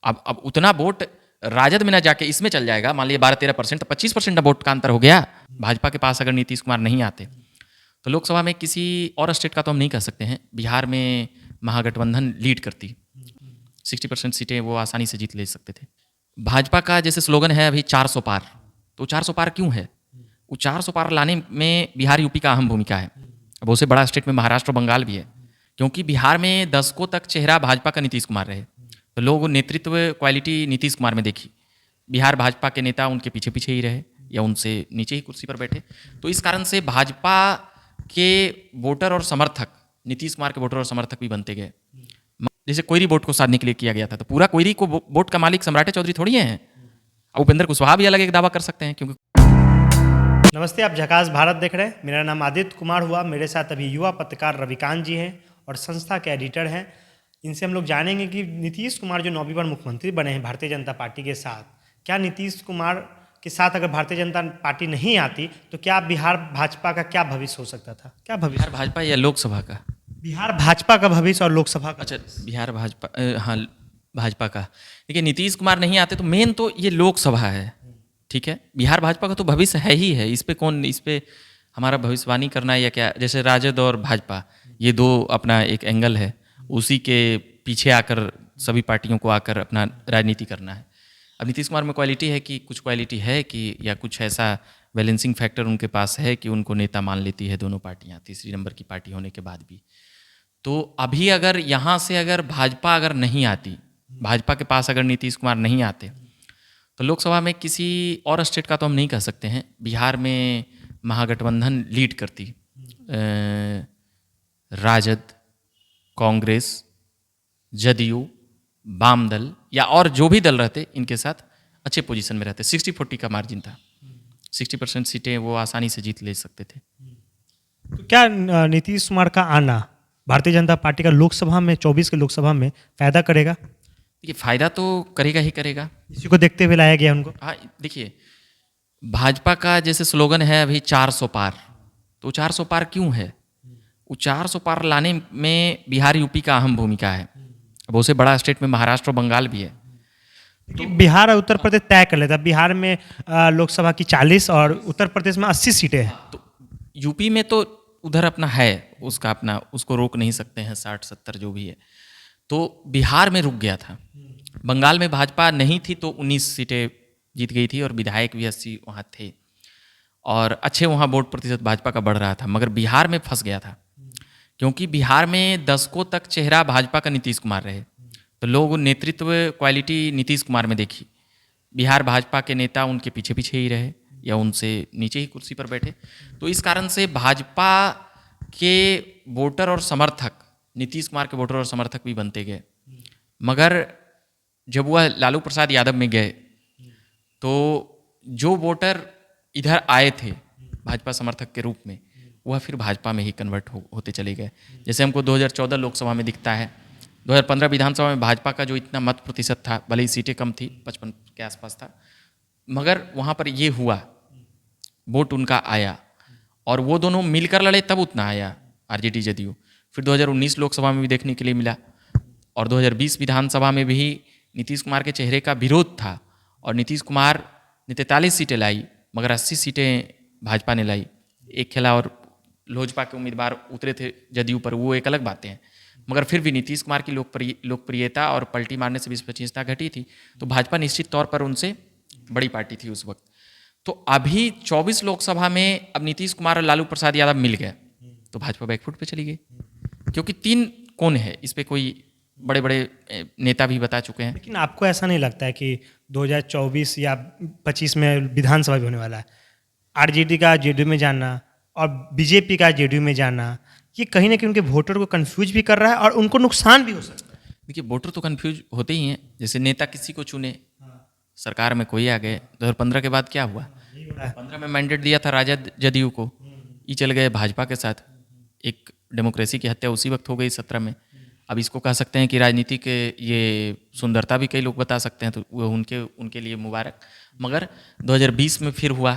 अब उतना वोट राजद में ना जाके इसमें चल जाएगा, मान लीजिए 12-13%, तो 25% वोट का अंतर हो गया। भाजपा के पास अगर नीतीश कुमार नहीं आते तो लोकसभा में किसी और स्टेट का तो हम नहीं कह सकते हैं, बिहार में महागठबंधन लीड करती, 60% सीटें वो आसानी से जीत ले सकते थे। भाजपा का जैसे स्लोगन है अभी 400 पार, तो 400 पार क्यों है? वो 400 पार लाने में बिहार यूपी का अहम भूमिका है। अब उससे बड़ा स्टेट में महाराष्ट्र और बंगाल भी है, क्योंकि बिहार में दशकों तक चेहरा भाजपा का नीतीश कुमार रहे, तो लोग नेतृत्व क्वालिटी नीतीश कुमार में देखी। बिहार भाजपा के नेता उनके पीछे पीछे ही रहे या उनसे नीचे ही कुर्सी पर बैठे, तो इस कारण से भाजपा के वोटर और समर्थक नीतीश कुमार के वोटर और समर्थक भी बनते गए। जैसे कोयरी वोट को साधने के लिए किया गया था, तो पूरा कोयरी को वोट का मालिक सम्राट चौधरी थोड़ी हैं। अब उपेंद्र कुशवाहा भी अलग एक दावा कर सकते हैं, क्योंकि नमस्ते, आप झकास भारत देख रहे हैं। मेरा नाम आदित्य कुमार हुआ। मेरे साथ अभी युवा पत्रकार रविकांत जी हैं और संस्था के एडिटर हैं। इनसे हम लोग जानेंगे कि नीतीश कुमार जो 9वीं बार मुख्यमंत्री बने हैं भारतीय जनता पार्टी के साथ, क्या नीतीश कुमार के साथ अगर भारतीय जनता पार्टी नहीं आती तो क्या बिहार भाजपा का क्या भविष्य हो सकता था? क्या भविष्य? बिहार भाजपा या लोकसभा का? बिहार भाजपा का भविष्य और लोकसभा का। अच्छा, बिहार भाजपा, हाँ, भाजपा का। देखिए, नीतीश कुमार नहीं आते तो मेन तो ये लोकसभा है, ठीक है। बिहार भाजपा का तो भविष्य है ही है, इस पे हमारा भविष्यवाणी करना है या क्या? जैसे राजद और भाजपा ये दो अपना एक एंगल है, उसी के पीछे आकर सभी पार्टियों को आकर अपना राजनीति करना है। अब नीतीश कुमार में क्वालिटी है कि कुछ क्वालिटी है कि या कुछ ऐसा बैलेंसिंग फैक्टर उनके पास है कि उनको नेता मान लेती है दोनों पार्टियां, तीसरी नंबर की पार्टी होने के बाद भी। तो अभी अगर यहाँ से अगर भाजपा अगर नहीं आती, भाजपा के पास अगर नीतीश कुमार नहीं आते तो लोकसभा में किसी और स्टेट का तो हम नहीं कह सकते हैं। बिहार में महागठबंधन लीड करती, राजद, कांग्रेस, जदयू, वाम दल या और जो भी दल रहते इनके साथ अच्छे पोजीशन में रहते। 60-40 का मार्जिन था, 60% सीटें वो आसानी से जीत ले सकते थे। तो क्या नीतीश कुमार का आना भारतीय जनता पार्टी का लोकसभा में 24 के लोकसभा में फायदा करेगा? देखिए, फायदा तो करेगा ही करेगा। इसी को देखते हुए लाया गया उनको। हाँ, देखिए, भाजपा का जैसे स्लोगन है अभी 400 पार, तो 400 पार क्यों है? वो 400 पार लाने में बिहार यूपी का अहम भूमिका है। अब उससे बड़ा स्टेट में महाराष्ट्र और बंगाल भी है। तो बिहार और उत्तर प्रदेश तय कर लेता। बिहार में लोकसभा की 40 और उत्तर प्रदेश में 80 सीटें हैं। तो यूपी में तो उधर अपना है, उसका अपना, उसको रोक नहीं सकते हैं, 60-70 जो भी है। तो बिहार में रुक गया था। बंगाल में भाजपा नहीं थी तो 19 सीटें जीत गई थी और विधायक भी 80 वहाँ थे और अच्छे वहाँ वोट प्रतिशत भाजपा का बढ़ रहा था। मगर बिहार में फंस गया था, क्योंकि बिहार में दशकों तक चेहरा भाजपा का नीतीश कुमार रहे, तो लोग नेतृत्व क्वालिटी नीतीश कुमार में देखी। बिहार भाजपा के नेता उनके पीछे पीछे ही रहे या उनसे नीचे ही कुर्सी पर बैठे, तो इस कारण से भाजपा के वोटर और समर्थक नीतीश कुमार के वोटर और समर्थक भी बनते गए। मगर जब वह लालू प्रसाद यादव में गए तो जो वोटर इधर आए थे भाजपा समर्थक के रूप में, वह फिर भाजपा में ही कन्वर्ट होते चले गए। जैसे हमको 2014 लोकसभा में दिखता है, 2015 विधानसभा में भाजपा का जो इतना मत प्रतिशत था, भले ही सीटें कम थी, 55 के आसपास था, मगर वहाँ पर ये हुआ, वोट उनका आया और वो दोनों मिलकर लड़े तब उतना आया, आरजेडी जदयू। फिर 2019 लोकसभा में भी देखने के लिए मिला और 2020 विधानसभा में भी नीतीश कुमार के चेहरे का विरोध था और नीतीश कुमार ने 43 सीटें लाई, मगर 80 सीटें भाजपा ने लाई। एक खेला और लोजपा के उम्मीदवार उतरे थे जदयू पर, वो एक अलग बातें हैं। मगर फिर भी नीतीश कुमार की लोकप्रियता और पलटी मारने से विश्वसनीयता घटी थी, तो भाजपा निश्चित तौर पर उनसे बड़ी पार्टी थी उस वक्त। तो अभी 24 लोकसभा में अब नीतीश कुमार और लालू प्रसाद यादव मिल गए तो भाजपा बैकफुट पे चली गई, क्योंकि 3 कौन है इस पे, कोई बड़े बड़े नेता भी बता चुके हैं। लेकिन आपको ऐसा नहीं लगता है कि 2024 या 25 में विधानसभा भी होने वाला है, आरजेडी का जेडीयू में जाना और बीजेपी का जेडीयू में जाना, ये कहीं ना कहीं उनके वोटर को कंफ्यूज भी कर रहा है और उनको नुकसान भी हो सकता है? देखिए, वोटर तो कंफ्यूज होते ही हैं। जैसे नेता किसी को चुने, सरकार में कोई आ गए। 2015 के बाद क्या हुआ? 15 में मैंडेट दिया था राजद जदयू को, ये चल गए भाजपा के साथ। एक डेमोक्रेसी की हत्या उसी वक्त हो गई 17 में। अब इसको कह सकते हैं कि राजनीति के ये सुंदरता भी कई लोग बता सकते हैं, तो वो उनके लिए मुबारक। मगर 2020 में फिर हुआ,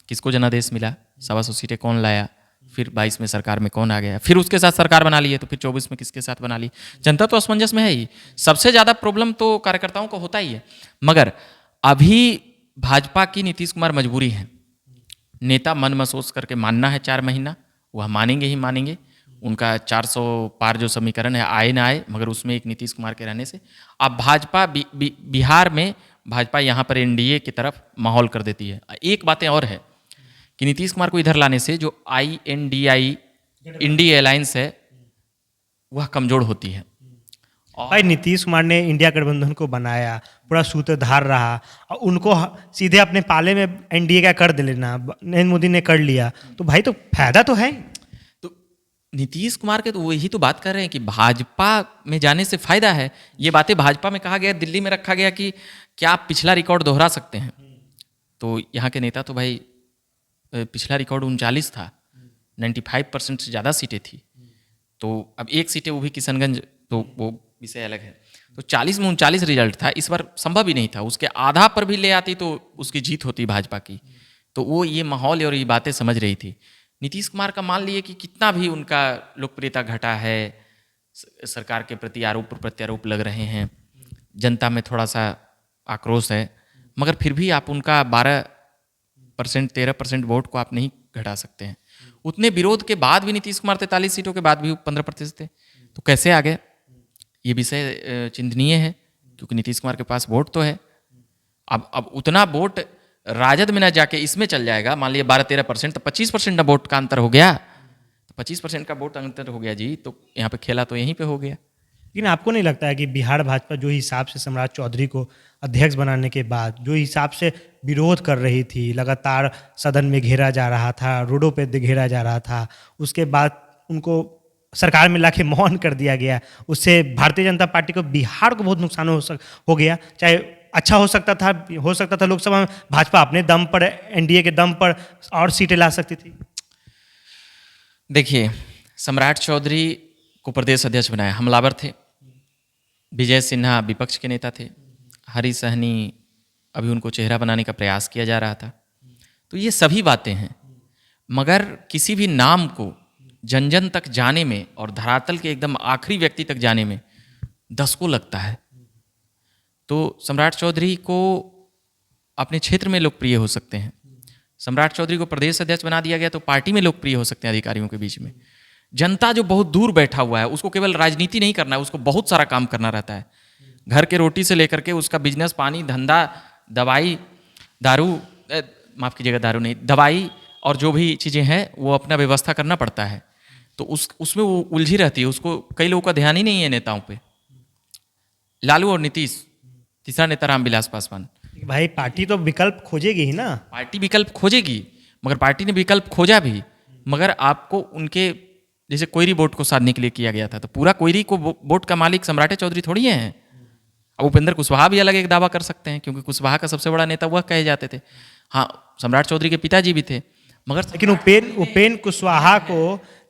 किसको जनादेश मिला, 125 सीटें कौन लाया, फिर 22 में सरकार में कौन आ गया, फिर उसके साथ सरकार बना ली है तो फिर 24 में किसके साथ बना ली। जनता तो असमंजस में है ही। सबसे ज़्यादा प्रॉब्लम तो कार्यकर्ताओं को होता ही है। मगर अभी भाजपा की नीतीश कुमार मजबूरी है, नेता मन महसूस करके मानना है 4 महीना, वह मानेंगे ही मानेंगे। उनका 400 पार जो समीकरण है आए ना आए, मगर उसमें एक नीतीश कुमार के रहने से अब भाजपा बिहार में भाजपा यहाँ पर एनडीए की तरफ माहौल कर देती है। एक बातें और है कि नीतीश कुमार को इधर लाने से जो INDI इंडिया अलायंस है वह कमजोर होती है। भाई नीतीश कुमार ने इंडिया गठबंधन को बनाया, पूरा सूत्रधार रहा और उनको सीधे अपने पाले में एनडीए का कर दे लेना नरेंद्र मोदी ने कर लिया, तो भाई तो फायदा तो है। तो नीतीश कुमार के तो वही तो बात कर रहे हैं कि भाजपा में जाने से फायदा है। ये बातें भाजपा में कहा गया, दिल्ली में रखा गया कि क्या आप पिछला रिकॉर्ड दोहरा सकते हैं। तो यहाँ के नेता तो भाई पिछला रिकॉर्ड 39 था, 95% से ज़्यादा सीटें थी। तो अब एक सीटें वो भी किशनगंज, तो वो विषय अलग है। तो 40 में 39 रिजल्ट था, इस बार संभव ही नहीं था। उसके आधा पर भी ले आती तो उसकी जीत होती भाजपा की। तो वो ये माहौल और ये बातें समझ रही थी। नीतीश कुमार का मान लिए कि कितना भी उनका लोकप्रियता घटा है, सरकार के प्रति आरोप प्रत्यारोप लग रहे हैं, जनता में थोड़ा सा आक्रोश है, मगर फिर भी आप उनका 12% 13% वोट को आप नहीं घटा सकते हैं। उतने विरोध के बाद भी नीतीश कुमार 43 सीटों के बाद भी 15% थे, तो कैसे आ गए, ये विषय चिंतनीय है। क्योंकि नीतीश कुमार के पास वोट तो है। अब उतना वोट राजद में ना जाके इसमें चल जाएगा, मान लिया 12-13%, तो 25% वोट का अंतर हो गया। तो 25% का वोट अंतर हो गया जी, तो यहाँ पे खेला तो यहीं पे हो गया। लेकिन आपको नहीं लगता है कि बिहार भाजपा जो हिसाब से सम्राट चौधरी को अध्यक्ष बनाने के बाद जो हिसाब से विरोध कर रही थी, लगातार सदन में घेरा जा रहा था, रोडों पे घेरा जा रहा था, उसके बाद उनको सरकार में लाके मौन कर दिया गया, उससे भारतीय जनता पार्टी को बिहार को बहुत नुकसान हो गया। चाहे अच्छा हो सकता था लोकसभा में भाजपा अपने दम पर, एनडीए के दम पर और सीटें ला सकती थी। देखिए, सम्राट चौधरी को प्रदेश अध्यक्ष बनाया, हमलावर थे। विजय सिन्हा विपक्ष के नेता थे। हरी सहनी अभी उनको चेहरा बनाने का प्रयास किया जा रहा था। तो ये सभी बातें हैं, मगर किसी भी नाम को जन जन तक जाने में और धरातल के एकदम आखिरी व्यक्ति तक जाने में दशकों लगता है। तो सम्राट चौधरी को अपने क्षेत्र में लोकप्रिय हो सकते हैं। सम्राट चौधरी को प्रदेश अध्यक्ष बना दिया गया तो पार्टी में लोकप्रिय हो सकते हैं अधिकारियों के बीच में। जनता जो बहुत दूर बैठा हुआ है उसको केवल राजनीति नहीं करना है, उसको बहुत सारा काम करना रहता है। घर के रोटी से लेकर के उसका बिजनेस, पानी, धंधा, दवाई, दारू, माफ़ कीजिएगा दारू नहीं, दवाई और जो भी चीज़ें हैं वो अपना व्यवस्था करना पड़ता है। तो उसमें वो उलझी रहती है। उसको कई लोगों का ध्यान ही नहीं है नेताओं पे। लालू और नीतीश, तीसरा नेता रामविलास पासवान। भाई पार्टी तो विकल्प खोजेगी ही ना। पार्टी विकल्प खोजेगी, मगर पार्टी ने विकल्प खोजा भी, मगर आपको उनके जैसे कोयरी वोट को साधने के लिए किया गया था, तो पूरा कोयरी को वोट का मालिक सम्राट चौधरी थोड़ी है। अब उपेंद्र कुशवाहा भी अलग एक दावा कर सकते हैं, क्योंकि कुशवाहा का सबसे बड़ा नेता वह कहे जाते थे। हाँ, सम्राट चौधरी के पिताजी भी थे, मगर लेकिन उपेंद्र कुशवाहा को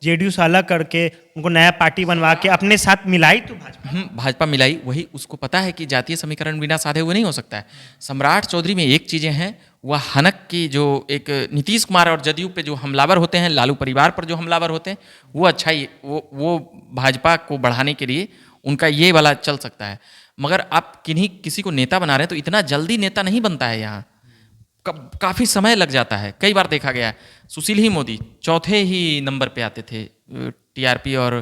जेडीयू से अलग करके उनको नया पार्टी बनवा के अपने साथ मिलाई तो भाजपा मिलाई। वही उसको पता है कि जातीय समीकरण बिना साधे हुए नहीं हो सकता है। सम्राट चौधरी में एक चीज़ें हैं, वह हनक की जो एक नीतीश कुमार और जदयू पे जो हमलावर होते हैं, लालू परिवार पर जो हमलावर होते हैं, वो अच्छा ही वो भाजपा को बढ़ाने के लिए उनका ये वाला चल सकता है। मगर आप किसी को नेता बना रहे हैं तो इतना जल्दी नेता नहीं बनता है। यहाँ काफ़ी समय लग जाता है। कई बार देखा गया है, सुशील ही मोदी चौथे ही नंबर पे आते थे टीआरपी और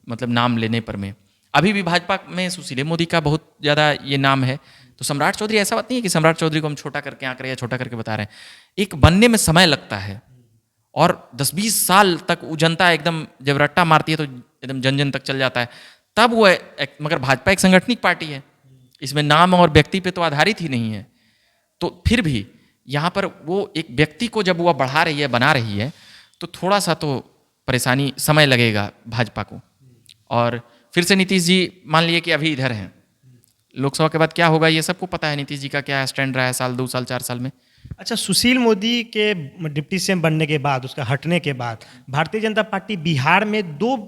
मतलब नाम लेने पर में। अभी भी भाजपा में सुशील मोदी का बहुत ज़्यादा ये नाम है। तो सम्राट चौधरी, ऐसा बात नहीं है कि सम्राट चौधरी को हम छोटा करके आंक रहे हैं या छोटा करके बता रहे हैं। एक बनने में समय लगता है और 10-20 साल तक वो जनता एकदम जब रट्टा मारती है तो एकदम जन जन तक चल जाता है, तब वो मगर भाजपा एक संगठनिक पार्टी है, इसमें नाम और व्यक्ति पे तो आधारित ही नहीं है। तो फिर भी यहाँ पर वो एक व्यक्ति को जब वह बढ़ा रही है, बना रही है, तो थोड़ा सा तो परेशानी, समय लगेगा भाजपा को। और फिर से नीतीश जी मान लिए कि अभी इधर हैं, लोकसभा के बाद क्या होगा ये सबको पता है। नीतीश जी का क्या स्टैंड रहा है साल 2 साल 4 साल में। अच्छा, सुशील मोदी के डिप्टी सीएम बनने के बाद, उसका हटने के बाद भारतीय जनता पार्टी बिहार में 2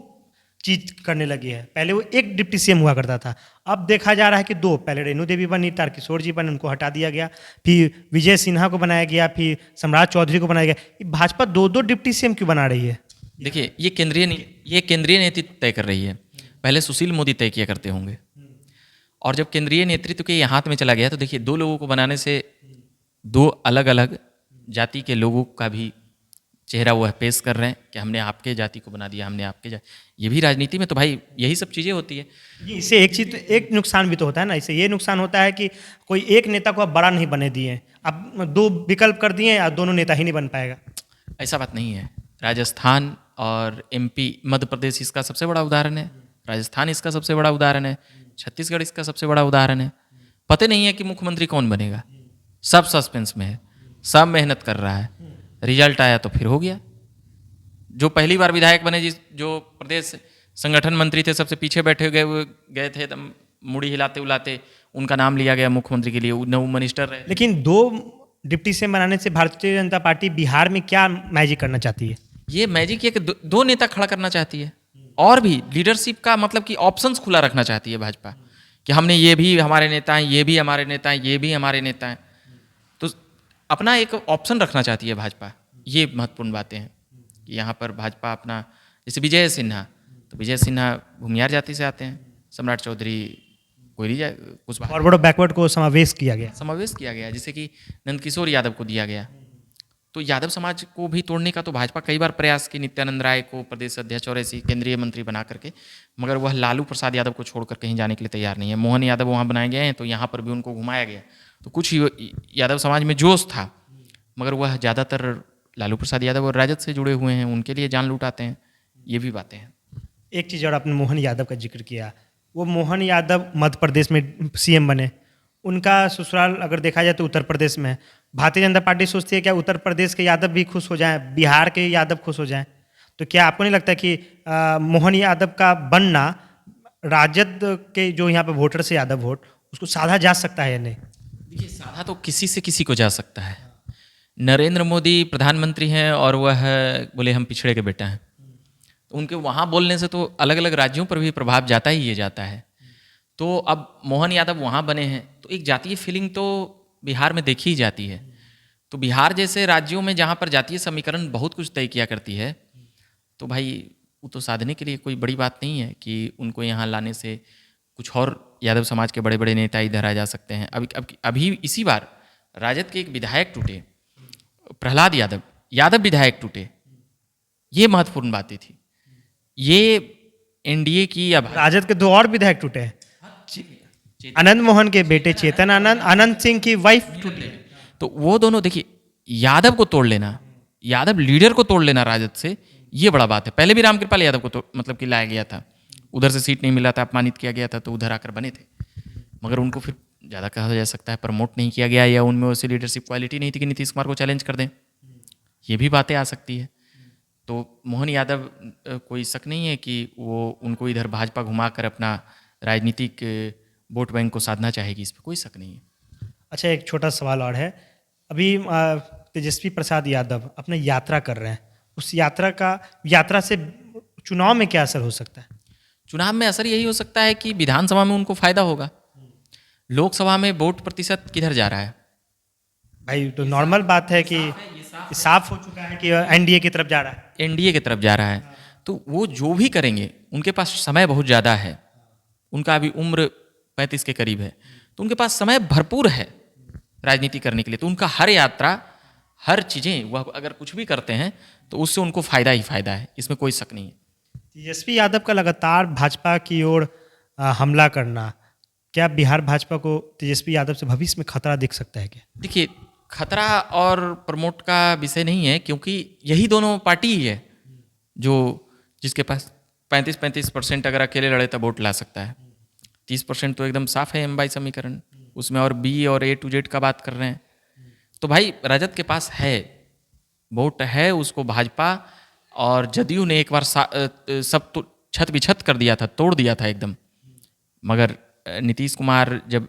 चीज करने लगी है। पहले वो एक डिप्टी सीएम हुआ करता था, अब देखा जा रहा है कि 2। पहले रेणु देवी बनी, तारकिशोर जी बने, उनको हटा दिया गया, फिर विजय सिन्हा को बनाया गया, फिर सम्राट चौधरी को बनाया गया। भाजपा 2-2 डिप्टी सीएम क्यों बना रही है? देखिए ये केंद्रीय नेतृत्व तय कर रही है। पहले सुशील मोदी तय किया करते होंगे, और जब केंद्रीय नेतृत्व के ये हाथ में चला गया तो देखिए, दो लोगों को बनाने से दो अलग अलग जाति के लोगों का भी चेहरा वह पेश कर रहे हैं कि हमने आपके जाति को बना दिया, हमने आपके ये भी राजनीति में तो भाई यही सब चीज़ें होती है। ये इससे एक चीज, एक नुकसान भी तो होता है ना, इससे ये नुकसान होता है कि कोई एक नेता को अब बड़ा नहीं बने दिए, अब दो विकल्प कर दिए या दोनों नेता ही नहीं बन पाएगा। ऐसा बात नहीं है। राजस्थान और एमपी, मध्य प्रदेश इसका सबसे बड़ा उदाहरण है, राजस्थान इसका सबसे बड़ा उदाहरण है, छत्तीसगढ़ इसका सबसे बड़ा उदाहरण है। पता नहीं है कि मुख्यमंत्री कौन बनेगा, सब सस्पेंस में है, सब मेहनत कर रहा है, रिजल्ट आया तो फिर हो गया। जो पहली बार विधायक बने, जो प्रदेश संगठन मंत्री थे, सबसे पीछे बैठे गए थे, मुड़ी हिलाते उलाते उनका नाम लिया गया मुख्यमंत्री के लिए, वो मिनिस्टर रहे। लेकिन दो डिप्टी सीएम बनाने से भारतीय जनता पार्टी बिहार में क्या मैजिक करना चाहती है? ये मैजिक है कि दो नेता खड़ा करना चाहती है, और भी लीडरशिप का मतलब कि ऑप्शंस खुला रखना चाहती है भाजपा, कि हमने ये भी हमारे नेता हैं, ये भी हमारे नेता हैं, ये भी हमारे नेता हैं, तो अपना एक ऑप्शन रखना चाहती है भाजपा। ये महत्वपूर्ण बातें हैं कि यहाँ पर भाजपा अपना, जैसे विजय सिन्हा, तो विजय सिन्हा भूमियार जाति से आते हैं, सम्राट चौधरी कोयली कुछ फॉरवर्ड और बैकवर्ड को समावेश किया गया, जैसे कि नंदकिशोर यादव को दिया गया। तो यादव समाज को भी तोड़ने का तो भाजपा कई बार प्रयास की, नित्यानंद राय को प्रदेश अध्यक्ष और ऐसी केंद्रीय मंत्री बना करके, मगर वह लालू प्रसाद यादव को छोड़कर कहीं जाने के लिए तैयार नहीं है। मोहन यादव वहाँ बनाए गए हैं, तो यहाँ पर भी उनको घुमाया गया। तो कुछ यादव समाज में जोश था, मगर वह ज़्यादातर लालू प्रसाद यादव और राजद से जुड़े हुए हैं, उनके लिए जान लुटाते हैं। ये भी बातें हैं। एक चीज़ और, आपने मोहन यादव का जिक्र किया, वो मोहन यादव मध्य प्रदेश में सीएम बने, उनका ससुराल अगर देखा जाए तो उत्तर प्रदेश में है। भारतीय जनता पार्टी सोचती है क्या उत्तर प्रदेश के यादव भी खुश हो जाएं, बिहार के यादव खुश हो जाएं? तो क्या आपको नहीं लगता कि मोहन यादव का बनना, राजद के जो यहाँ पे वोटर से यादव वोट, उसको साधा जा सकता है या नहीं? देखिए, साधा तो किसी से किसी को जा सकता है। नरेंद्र मोदी प्रधानमंत्री हैं और वह बोले हम पिछड़े के बेटा हैं, तो उनके वहाँ बोलने से तो अलग अलग राज्यों पर भी प्रभाव जाता ही ये जाता है। तो अब मोहन यादव वहाँ बने हैं, तो एक जातीय फीलिंग तो बिहार में देखी ही जाती है। तो बिहार जैसे राज्यों में जहाँ पर जातीय समीकरण बहुत कुछ तय किया करती है, तो भाई वो तो साधने के लिए कोई बड़ी बात नहीं है कि उनको यहाँ लाने से कुछ और यादव समाज के बड़े बड़े नेता इधर आ जा सकते हैं। अभी इसी बार राजद के एक विधायक टूटे, प्रहलाद यादव विधायक टूटे, ये महत्वपूर्ण बातें थी। ये एनडीए की, अब राजद के दो और विधायक टूटे हैं, आनंद मोहन के बेटे चेतन आनंद, अनंत सिंह की वाइफ टूटी। तो वो दोनों, देखिए, यादव को तोड़ लेना, यादव लीडर को तोड़ लेना राजद से, ये बड़ा बात है। पहले भी रामकृपाल यादव को तो मतलब कि लाया गया था, उधर से सीट नहीं मिला था, अपमानित किया गया था, तो उधर आकर बने थे, मगर उनको फिर ज़्यादा कहा जा सकता है प्रमोट नहीं किया गया, या उनमें वैसी लीडरशिप क्वालिटी नहीं थी कि नीतीश कुमार को चैलेंज कर दें। ये भी बातें आ सकती है। तो मोहन यादव, कोई शक नहीं है कि वो उनको इधर भाजपा घुमाकर अपना राजनीतिक वोट बैंक को साधना चाहेगी, इस पर कोई शक नहीं है। अच्छा, एक छोटा सवाल और है, अभी तेजस्वी प्रसाद यादव अपना यात्रा कर रहे हैं, उस यात्रा से चुनाव में क्या असर हो सकता है? चुनाव में असर यही हो सकता है कि विधानसभा में उनको फायदा होगा। लोकसभा में वोट प्रतिशत किधर जा रहा है भाई? तो नॉर्मल बात है कि साफ हो चुका है कि एनडीए की तरफ जा रहा है, एनडीए की तरफ जा रहा है। तो वो जो भी करेंगे, उनके पास समय बहुत ज़्यादा है, उनका अभी उम्र 35 के करीब है, तो उनके पास समय भरपूर है राजनीति करने के लिए। तो उनका हर यात्रा, हर चीज़ें, वह अगर कुछ भी करते हैं तो उससे उनको फ़ायदा ही फ़ायदा है, इसमें कोई शक नहीं है। तेजस्वी यादव का लगातार भाजपा की ओर हमला करना, क्या बिहार भाजपा को तेजस्वी यादव से भविष्य में खतरा दिख सकता है क्या? देखिए, खतरा और प्रमोट का विषय नहीं है, क्योंकि यही दोनों पार्टी ही है जो जिसके पास 35% अगर अकेले लड़े तो वोट ला सकता है। 30% तो एकदम साफ है एम बाई समीकरण, उसमें और बी और ए टू जेड का बात कर रहे हैं। तो भाई राजद के पास है, वोट है, उसको भाजपा और जदयू ने एक बार सब तो छत बिछत कर दिया था, तोड़ दिया था एकदम। मगर नीतीश कुमार जब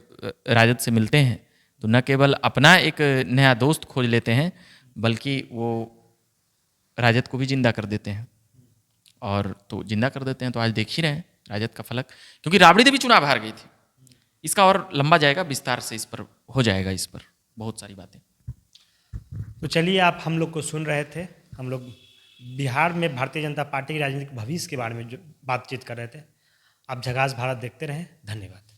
राजद से मिलते हैं तो न केवल अपना एक नया दोस्त खोज लेते हैं, बल्कि वो राजद को भी जिंदा कर देते हैं। और तो जिंदा कर देते हैं तो आज देख ही रहे हैं राजद का फलक, क्योंकि राबड़ी देवी चुनाव हार गई थी। इसका और लंबा जाएगा, विस्तार से इस पर हो जाएगा, इस पर बहुत सारी बातें। तो चलिए, आप हम लोग को सुन रहे थे, हम लोग बिहार में भारतीय जनता पार्टी के राजनीतिक भविष्य के बारे में जो बातचीत कर रहे थे। आप झकास भारत देखते रहें। धन्यवाद।